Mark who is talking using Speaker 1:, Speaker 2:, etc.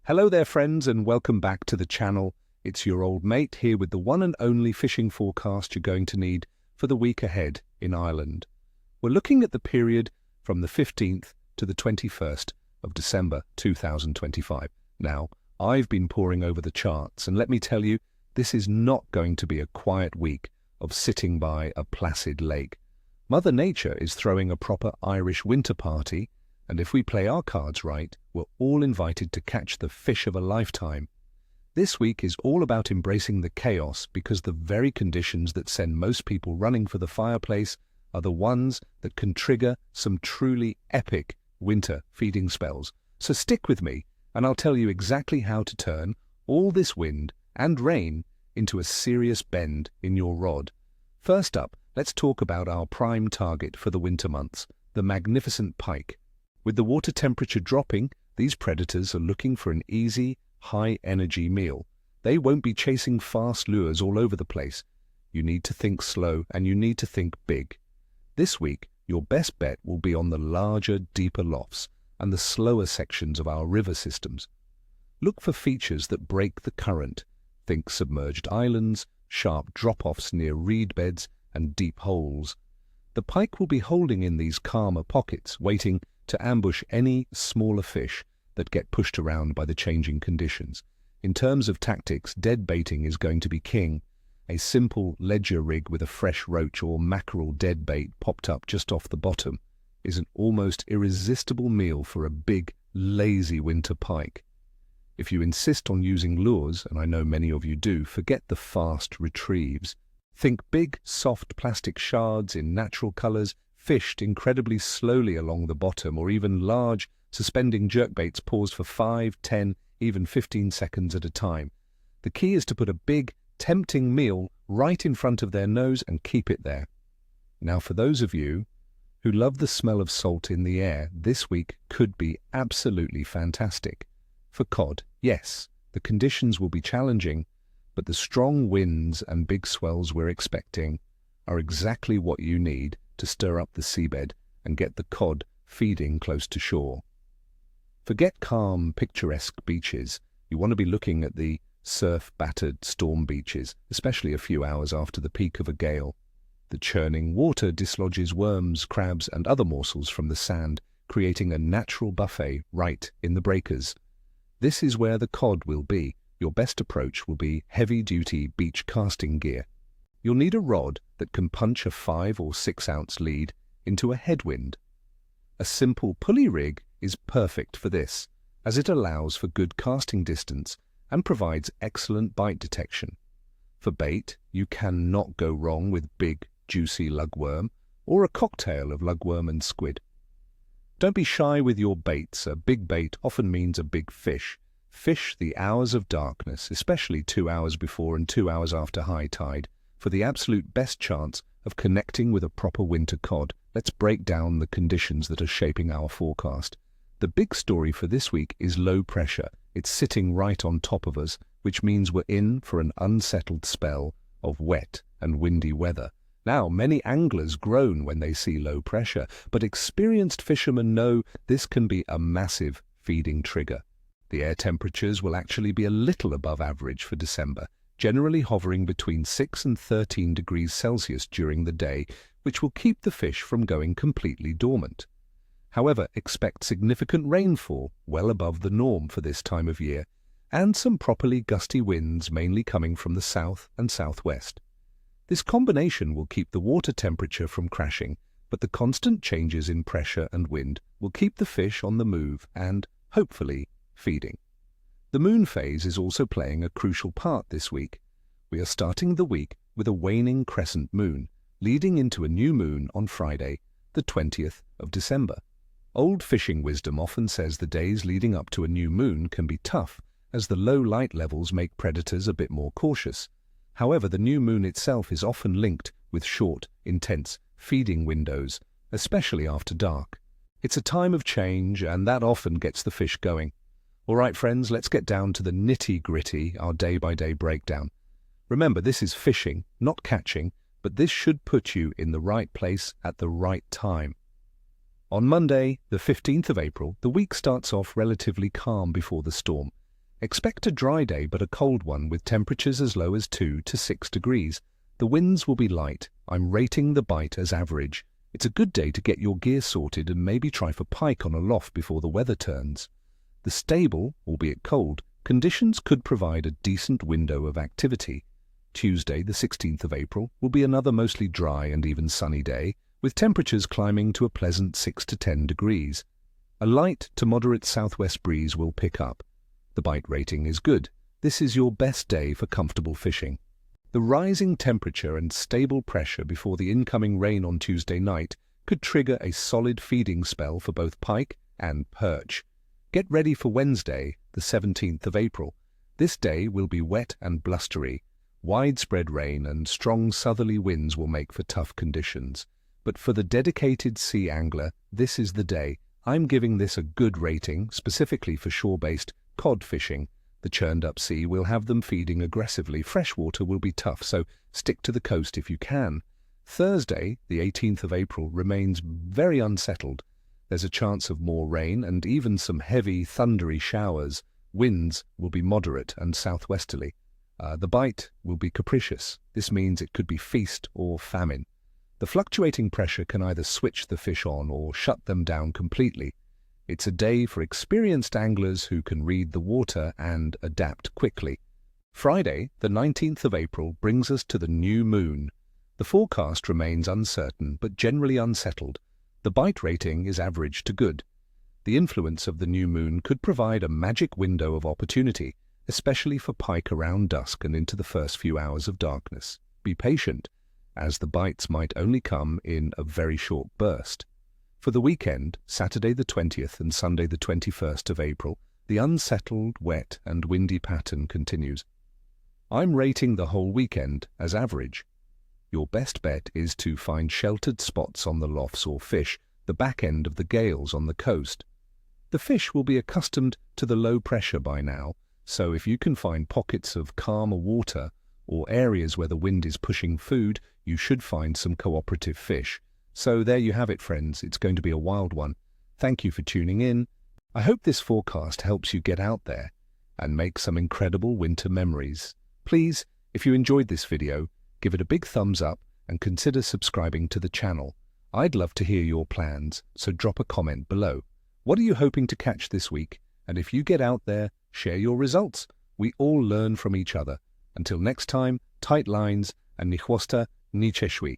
Speaker 1: Hello there friends and welcome back to the channel. It's your old mate here with the one and only fishing forecast you're going to need for the week ahead in Ireland. We're looking at the period from the 15th to the 21st of December 2025. Now, I've been poring over the charts and let me tell you, this is not going to be a quiet week of sitting by a placid lake. Mother Nature is throwing a proper Irish winter party, and if we play our cards right, we're all invited to catch the fish of a lifetime. This week is all about embracing the chaos because the very conditions that send most people running for the fireplace are the ones that can trigger some truly epic winter feeding spells. So stick with me and I'll tell you exactly how to turn all this wind and rain into a serious bend in your rod. First up, let's talk about our prime target for the winter months, the magnificent pike. With the water temperature dropping, these predators are looking for an easy, high-energy meal. They won't be chasing fast lures all over the place. You need to think slow and you need to think big. This week, your best bet will be on the larger, deeper lofts and the slower sections of our river systems. Look for features that break the current. Think submerged islands, sharp drop-offs near reed beds, and deep holes. The pike will be holding in these calmer pockets, waiting to ambush any smaller fish that get pushed around by the changing conditions. In terms of tactics, dead baiting is going to be king. A simple ledger rig with a fresh roach or mackerel dead bait popped up just off the bottom is an almost irresistible meal for a big, lazy winter pike. If you insist on using lures, and I know many of you do, forget the fast retrieves. Think big, soft plastic shards in natural colors, fished incredibly slowly along the bottom, or even large, suspending jerkbaits paused for 5, 10, even 15 seconds at a time. The key is to put a big, tempting meal right in front of their nose and keep it there. Now, for those of you who love the smell of salt in the air, this week could be absolutely fantastic. For cod, yes, the conditions will be challenging, but the strong winds and big swells we're expecting are exactly what you need to stir up the seabed and get the cod feeding close to shore. Forget calm, picturesque beaches. You want to be looking at the surf-battered storm beaches, especially a few hours after the peak of a gale. The churning water dislodges worms, crabs, and other morsels from the sand, creating a natural buffet right in the breakers. This is where the cod will be. Your best approach will be heavy-duty beach casting gear. You'll need a rod that can punch a 5 or 6 ounce lead into a headwind. A simple pulley rig is perfect for this, as it allows for good casting distance and provides excellent bite detection. For bait, you cannot go wrong with big, juicy lugworm or a cocktail of lugworm and squid. Don't be shy with your baits. A big bait often means a big fish. Fish the hours of darkness, especially 2 hours before and 2 hours after high tide, for the absolute best chance of connecting with a proper winter cod. Let's break down the conditions that are shaping our forecast. The big story for this week is low pressure. It's sitting right on top of us, which means we're in for an unsettled spell of wet and windy weather. Now, many anglers groan when they see low pressure, but experienced fishermen know this can be a massive feeding trigger. The air temperatures will actually be a little above average for December, generally hovering between 6 and 13 degrees Celsius during the day, which will keep the fish from going completely dormant. However, expect significant rainfall, well above the norm for this time of year, and some properly gusty winds mainly coming from the south and southwest. This combination will keep the water temperature from crashing, but the constant changes in pressure and wind will keep the fish on the move and, hopefully, feeding. The moon phase is also playing a crucial part this week. We are starting the week with a waning crescent moon, leading into a new moon on Friday, the 20th of December. Old fishing wisdom often says the days leading up to a new moon can be tough, as the low light levels make predators a bit more cautious. However, the new moon itself is often linked with short, intense feeding windows, especially after dark. It's a time of change, and that often gets the fish going. All right, friends, let's get down to the nitty-gritty, our day-by-day breakdown. Remember, this is fishing, not catching, but this should put you in the right place at the right time. On Monday, the 15th of April, the week starts off relatively calm before the storm. Expect a dry day but a cold one with temperatures as low as 2 to 6 degrees. The winds will be light. I'm rating the bite as average. It's a good day to get your gear sorted and maybe try for pike on a loft before the weather turns. The stable, albeit cold, conditions could provide a decent window of activity. Tuesday, the 16th of April, will be another mostly dry and even sunny day, with temperatures climbing to a pleasant 6 to 10 degrees. A light to moderate southwest breeze will pick up. The bite rating is good. This is your best day for comfortable fishing. The rising temperature and stable pressure before the incoming rain on Tuesday night could trigger a solid feeding spell for both pike and perch. Get ready for Wednesday, the 17th of April. This day will be wet and blustery. Widespread rain and strong southerly winds will make for tough conditions. But for the dedicated sea angler, this is the day. I'm giving this a good rating, specifically for shore-based cod fishing. The churned-up sea will have them feeding aggressively. Freshwater will be tough, so stick to the coast if you can. Thursday, the 18th of April, remains very unsettled. There's a chance of more rain and even some heavy, thundery showers. Winds will be moderate and southwesterly. The bite will be capricious. This means it could be feast or famine. The fluctuating pressure can either switch the fish on or shut them down completely. It's a day for experienced anglers who can read the water and adapt quickly. Friday, the 19th of April, brings us to the new moon. The forecast remains uncertain but generally unsettled. The bite rating is average to good. The influence of the new moon could provide a magic window of opportunity, especially for pike around dusk and into the first few hours of darkness. Be patient, as the bites might only come in a very short burst. For the weekend, Saturday the 20th and Sunday the 21st of April, the unsettled, wet and windy pattern continues. I'm rating the whole weekend as average. Your best bet is to find sheltered spots on the lofts or fish the back end of the gales on the coast. The fish will be accustomed to the low pressure by now, so if you can find pockets of calmer water or areas where the wind is pushing food, you should find some cooperative fish. So there you have it, friends. It's going to be a wild one. Thank you for tuning in. I hope this forecast helps you get out there and make some incredible winter memories. Please, if you enjoyed this video, give it a big thumbs up and consider subscribing to the channel. I'd love to hear your plans, so drop a comment below. What are you hoping to catch this week? And if you get out there, share your results. We all learn from each other. Until next time, tight lines and ni chwosta, ni cheshwi.